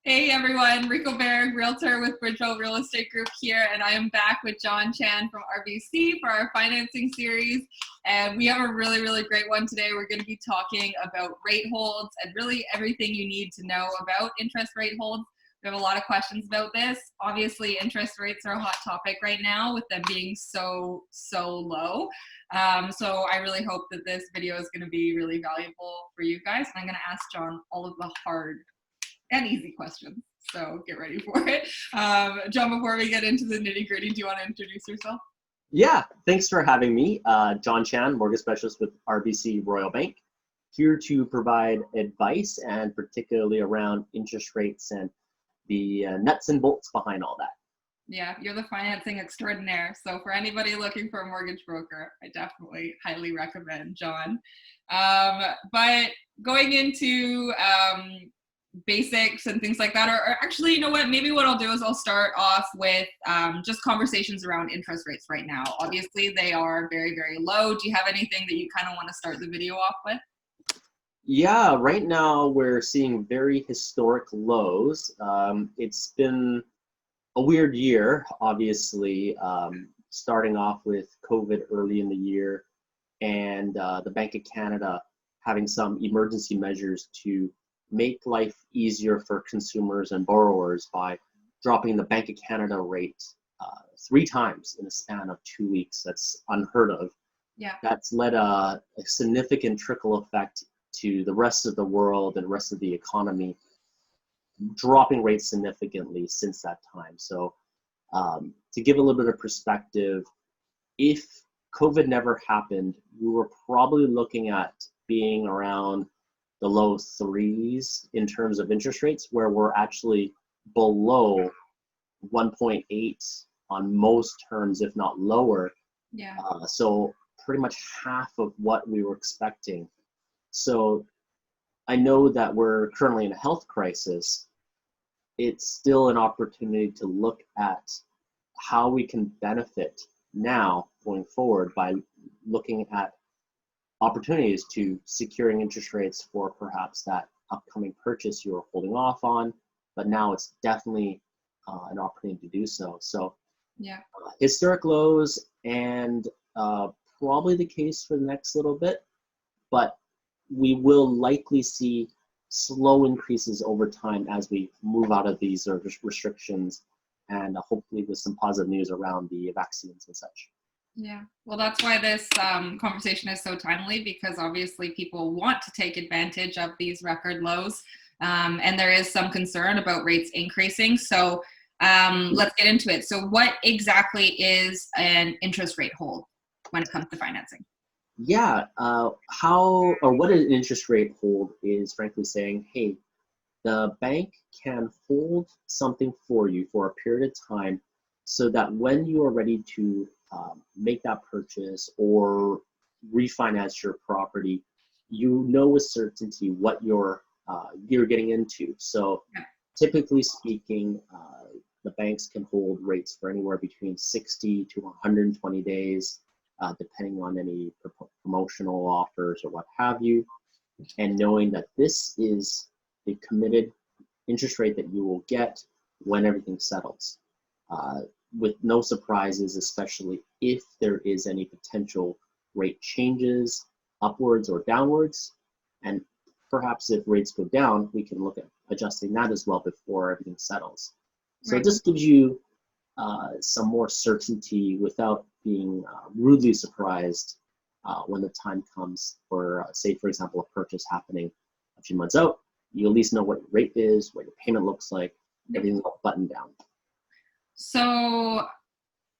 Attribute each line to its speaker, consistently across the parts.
Speaker 1: Hey everyone, Rico Berg, realtor with Bridgeville Real Estate Group here, and I am back with Jon Chan from RBC for our financing series. And we have a really great one today. We're going to be talking about rate holds and really everything you need to know about interest rate holds. We have a lot of questions about this. Obviously, interest rates are a hot topic right now with them being so low. So I really hope that this video is going to be really valuable for you guys. And I'm going to ask Jon all of the hard and easy questions. So get ready for it. Jon, before we get into the nitty gritty, do you want to introduce yourself?
Speaker 2: Yeah, thanks for having me. Jon Chan, mortgage specialist with RBC Royal Bank, here to provide advice and particularly around interest rates and the nuts and bolts behind all that.
Speaker 1: Yeah, you're the financing extraordinaire. So for anybody looking for a mortgage broker, I definitely highly recommend Jon. But going into basics and things like that, or actually, you know what, maybe what I'll do is I'll start off with just conversations around interest rates right now. Obviously they are very low. Do you have anything that you kind of want to start the video off with?
Speaker 2: Yeah, right now we're seeing very historic lows. It's been a weird year, obviously, starting off with COVID early in the year and the Bank of Canada having some emergency measures to make life easier for consumers and borrowers by dropping the Bank of Canada rate 3 times in a span of 2 weeks. That's unheard of.
Speaker 1: Yeah.
Speaker 2: That's led a significant trickle effect to the rest of the world and rest of the economy, dropping rates significantly since that time. So to give a little bit of perspective, if COVID never happened, we were probably looking at being around the low 3s in terms of interest rates, where we're actually below 1.8 on most terms, if not lower.
Speaker 1: Yeah.
Speaker 2: So pretty much half of what we were expecting. So I know that we're currently in a health crisis. It's still an opportunity to look at how we can benefit now going forward by looking at opportunities to securing interest rates for perhaps that upcoming purchase you were holding off on, but now it's definitely an opportunity to do so. So
Speaker 1: yeah,
Speaker 2: historic lows, and probably the case for the next little bit, but we will likely see slow increases over time as we move out of these restrictions, and hopefully with some positive news around the vaccines and such.
Speaker 1: Yeah, well, that's why this conversation is so timely, because obviously people want to take advantage of these record lows, and there is some concern about rates increasing. So let's get into it. So what exactly is an interest rate hold when it comes to financing?
Speaker 2: Yeah, what an interest rate hold is frankly saying, hey, the bank can hold something for you for a period of time so that when you are ready to make that purchase or refinance your property, you know with certainty what you're getting into. So typically speaking, the banks can hold rates for anywhere between 60 to 120 days, depending on any promotional offers or what have you, and knowing that this is the committed interest rate that you will get when everything settles, with no surprises, especially if there is any potential rate changes upwards or downwards. And perhaps if rates go down, we can look at adjusting that as well before everything settles. So it just gives you some more certainty without being rudely surprised when the time comes for, say, for example, a purchase happening a few months out. You at least know what your rate is, what your payment looks like, everything's all buttoned down.
Speaker 1: So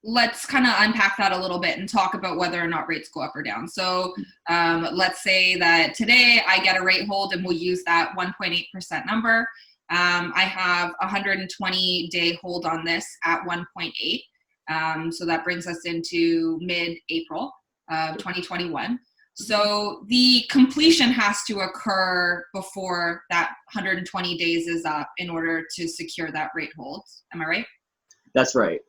Speaker 1: let's kind of unpack that a little bit and talk about whether or not rates go up or down. So let's say that today I get a rate hold, and we'll use that 1.8% number. I have a 120-day hold on this at 1.8. So that brings us into mid-April of 2021. So the completion has to occur before that 120 days is up in order to secure that rate hold. Am I right?
Speaker 2: That's right.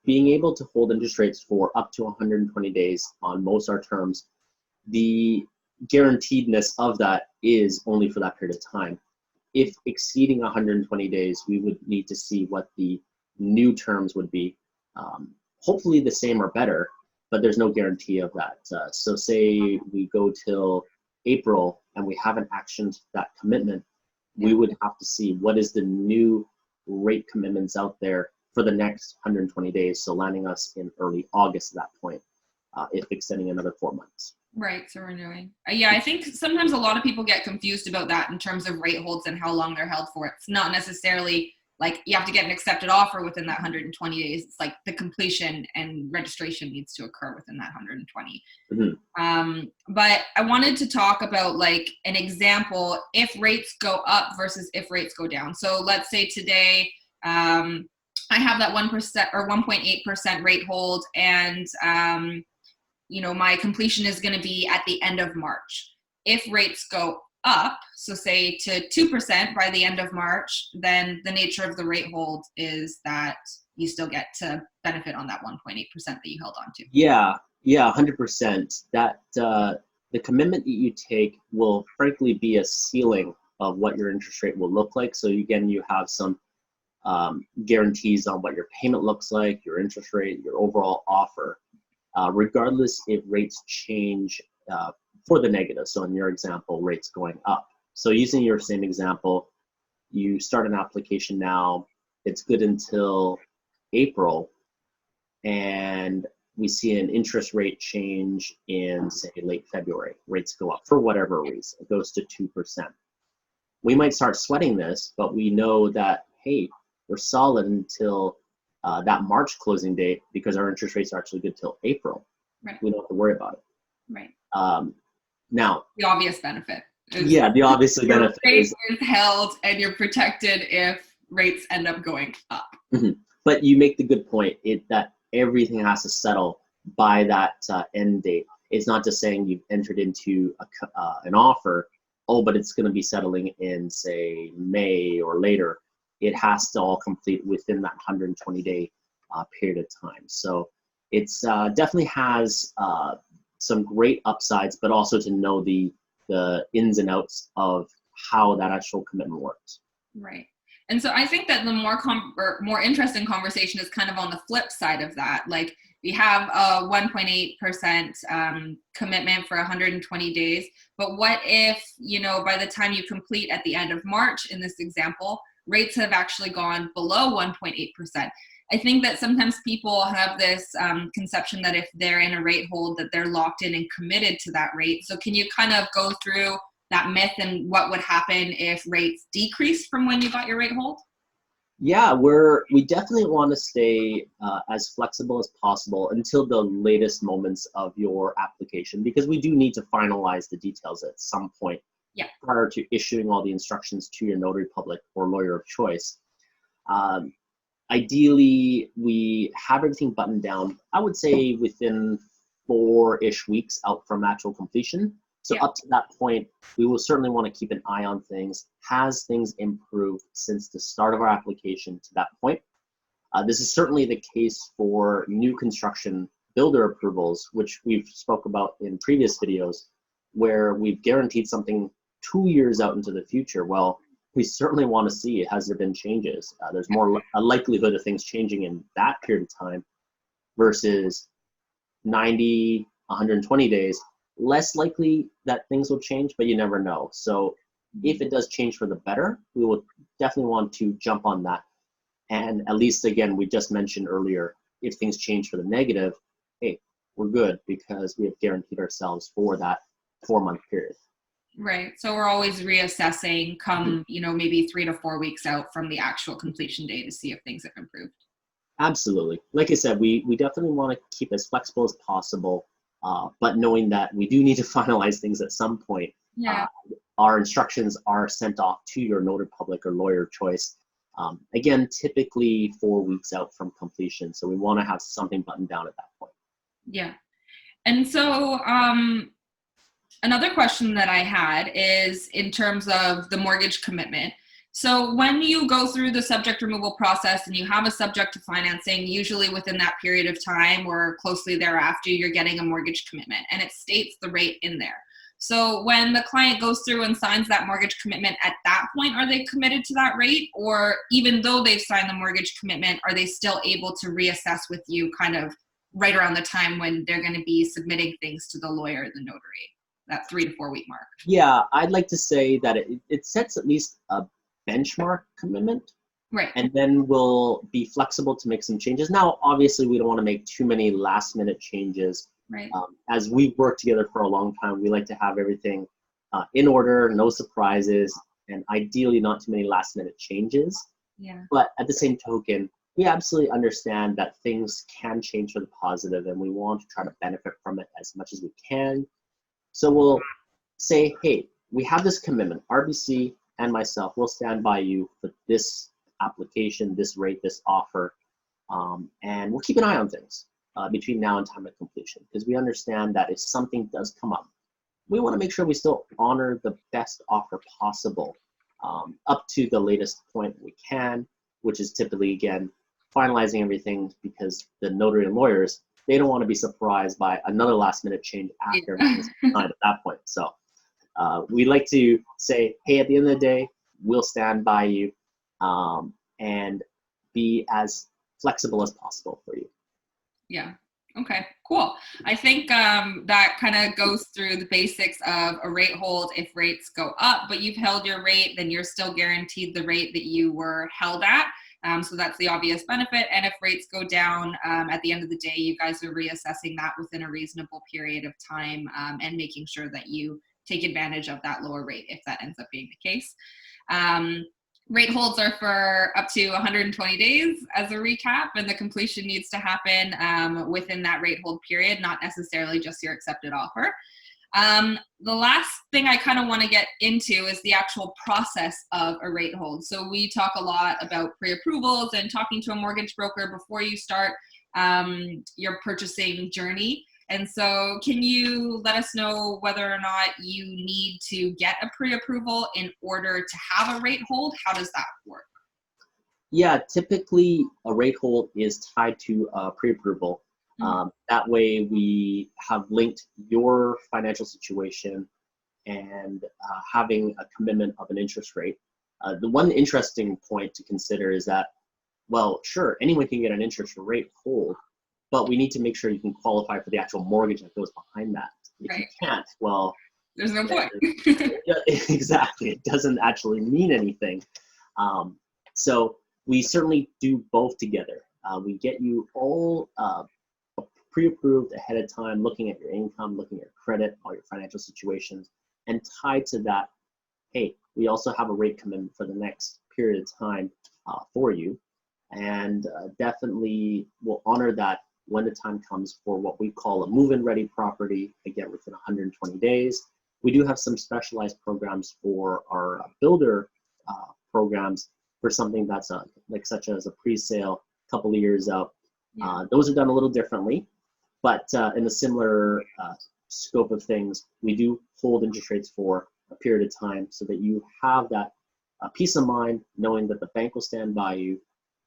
Speaker 2: Being able to hold interest rates for up to 120 days on most our terms, the guaranteedness of that is only for that period of time. if exceeding 120 days, we would need to see what the new terms would be. Hopefully the same or better, but there's no guarantee of that. So say we go till April and we haven't actioned that commitment, we would have to see what is the new rate commitments out there for the next 120 days. So landing us in early August at that point, if extending another 4 months.
Speaker 1: Right, so renewing. Yeah, I think sometimes a lot of people get confused about that in terms of rate holds and how long they're held for. It's not necessarily like you have to get an accepted offer within that 120 days. It's like the completion and registration needs to occur within that 120. But I wanted to talk about like an example if rates go up versus if rates go down. So let's say today I have that 1% or 1.8% rate hold, and my completion is going to be at the end of March. If rates go up, so say to 2% by the end of March, then the nature of the rate hold is that you still get to benefit on that 1.8% that you held on to.
Speaker 2: Yeah, 100%. That the commitment that you take will frankly be a ceiling of what your interest rate will look like. So again, you have some guarantees on what your payment looks like, your interest rate, your overall offer, regardless if rates change for the negative. So in your example, rates going up. So using your same example, you start an application now, it's good until April, and we see an interest rate change in, say, late February. Rates go up for whatever reason. It goes to 2%. We might start sweating this, but we know that, hey, we're solid until that March closing date because our interest rates are actually good till April.
Speaker 1: Right.
Speaker 2: We don't have to worry about it.
Speaker 1: Right.
Speaker 2: Now,
Speaker 1: the obvious benefit.
Speaker 2: The obvious benefit
Speaker 1: is held and you're protected if rates end up going up.
Speaker 2: But you make the good point that everything has to settle by that end date. It's not just saying you've entered into an offer, but it's going to be settling in, say, May or later. It has to all complete within that 120-day period of time. So it's definitely has some great upsides, but also to know the ins and outs of how that actual commitment works.
Speaker 1: Right. And so I think that the more interesting conversation is kind of on the flip side of that. Like we have a 1.8% commitment for 120 days, but what if, by the time you complete at the end of March in this example, rates have actually gone below 1.8%. I think that sometimes people have this conception that if they're in a rate hold that they're locked in and committed to that rate. So can you kind of go through that myth and what would happen if rates decrease from when you got your rate hold?
Speaker 2: Yeah, we definitely want to stay as flexible as possible until the latest moments of your application, because we do need to finalize the details at some point prior to issuing all the instructions to your notary public or lawyer of choice. Ideally, we have everything buttoned down, I would say within 4-ish weeks out from actual completion. So up to that point, we will certainly want to keep an eye on things. Has things improved since the start of our application to that point? This is certainly the case for new construction builder approvals, which we've spoke about in previous videos, where we've guaranteed something 2 years out into the future. Well, we certainly want to see, has there been changes? There's more a likelihood of things changing in that period of time versus 90, 120 days. Less likely that things will change, but you never know. So if it does change for the better, we will definitely want to jump on that. And at least, again, we just mentioned earlier, if things change for the negative, hey, we're good because we have guaranteed ourselves for that 4-month period.
Speaker 1: Right. So we're always reassessing come, maybe 3 to 4 weeks out from the actual completion day to see if things have improved. Absolutely.
Speaker 2: Like I said, we definitely want to keep as flexible as possible, but knowing that we do need to finalize things at some point. Our instructions are sent off to your notary public or lawyer of choice. Again, typically 4 weeks out from completion. So we want to have something buttoned down at that point.
Speaker 1: Yeah. And so, another question that I had is in terms of the mortgage commitment. So when you go through the subject removal process and you have a subject to financing, usually within that period of time or closely thereafter, you're getting a mortgage commitment and it states the rate in there. So when the client goes through and signs that mortgage commitment, at that point, are they committed to that rate? Or even though they've signed the mortgage commitment, are they still able to reassess with you kind of right around the time when they're going to be submitting things to the lawyer, the notary, that 3 to 4 week mark?
Speaker 2: Yeah, I'd like to say that it sets at least a benchmark commitment.
Speaker 1: Right.
Speaker 2: And then we'll be flexible to make some changes. Now, obviously, we don't want to make too many last minute changes.
Speaker 1: Right.
Speaker 2: As we've worked together for a long time, we like to have everything in order, no surprises, and ideally not too many last minute changes.
Speaker 1: Yeah.
Speaker 2: But at the same token, we absolutely understand that things can change for the positive, and we want to try to benefit from it as much as we can. So we'll say, hey, we have this commitment. RBC and myself will stand by you for this application, this rate, this offer, and we'll keep an eye on things between now and time of completion, because we understand that if something does come up, we want to make sure we still honor the best offer possible up to the latest point we can, which is typically, again, finalizing everything, because the notary and lawyers, they don't want to be surprised by another last minute change after everything's signed at that point. So we like to say, hey, at the end of the day, we'll stand by you and be as flexible as possible for you.
Speaker 1: Yeah. Okay, cool. I think that kind of goes through the basics of a rate hold. If rates go up, but you've held your rate, then you're still guaranteed the rate that you were held at. So that's the obvious benefit. And if rates go down, at the end of the day, you guys are reassessing that within a reasonable period of time and making sure that you take advantage of that lower rate if that ends up being the case. Rate holds are for up to 120 days as a recap, and the completion needs to happen within that rate hold period, not necessarily just your accepted offer. The last thing I kind of want to get into is the actual process of a rate hold. So we talk a lot about pre-approvals and talking to a mortgage broker before you start your purchasing journey. And so can you let us know whether or not you need to get a pre-approval in order to have a rate hold? How does that work?
Speaker 2: Yeah, typically a rate hold is tied to a pre-approval. That way we have linked your financial situation and having a commitment of an interest rate. The one interesting point to consider is that, well, sure, anyone can get an interest rate hold, but we need to make sure you can qualify for the actual mortgage that goes behind that. If you can't, well,
Speaker 1: there's no point.
Speaker 2: Exactly, it doesn't actually mean anything. So we certainly do both together. We get you all pre-approved ahead of time, looking at your income, looking at your credit, all your financial situations, and tied to that, hey, we also have a rate commitment for the next period of time for you, and definitely will honor that when the time comes for what we call a move-in ready property, again, within 120 days. We do have some specialized programs for our builder programs for something that's like such as a pre-sale a couple of years out. Those are done a little differently, but in a similar scope of things, we do hold interest rates for a period of time so that you have that peace of mind knowing that the bank will stand by you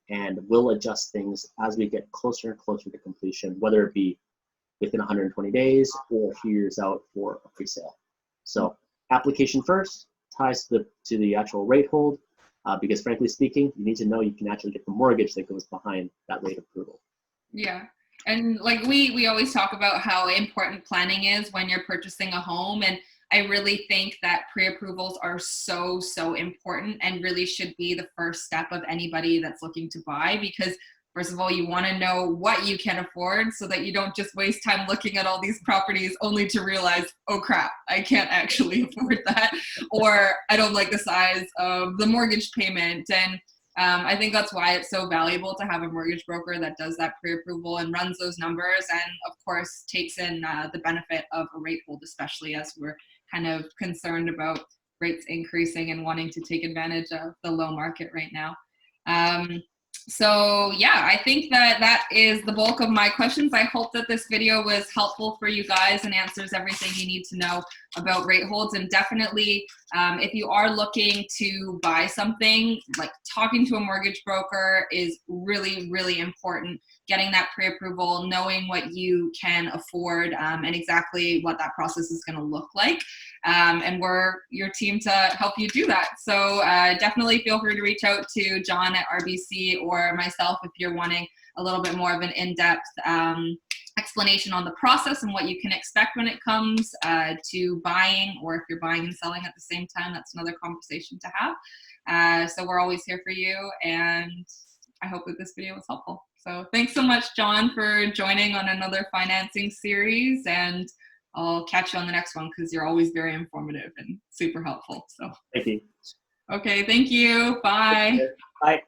Speaker 2: and will adjust things as we get closer and closer to completion, whether it be within 120 days or a few years out for a pre-sale. So application first ties to the actual rate hold, because frankly speaking, you need to know you can actually get the mortgage that goes behind that rate approval.
Speaker 1: Yeah. And like we always talk about how important planning is when you're purchasing a home. And I really think that pre-approvals are so, so important and really should be the first step of anybody that's looking to buy, because first of all, you want to know what you can afford so that you don't just waste time looking at all these properties only to realize, oh crap, I can't actually afford that, or I don't like the size of the mortgage payment. And I think that's why it's so valuable to have a mortgage broker that does that pre-approval and runs those numbers, and of course takes in the benefit of a rate hold, especially as we're kind of concerned about rates increasing and wanting to take advantage of the low market right now. So yeah, I think that is the bulk of my questions. I hope that this video was helpful for you guys and answers everything you need to know about rate holds. And definitely, if you are looking to buy something, like talking to a mortgage broker is really, really important. Getting that pre-approval, knowing what you can afford, and exactly what that process is going to look like. And we're your team to help you do that. So definitely feel free to reach out to John at RBC or myself if you're wanting a little bit more of an in-depth explanation on the process and what you can expect when it comes to buying, or if you're buying and selling at the same time. That's another conversation to have. So we're always here for you, and I hope that this video was helpful. So thanks so much, John, for joining on another financing series, and I'll catch you on the next one because you're always very informative and super helpful. So
Speaker 2: Thank you.
Speaker 1: okay, thank you. Bye.
Speaker 2: Bye.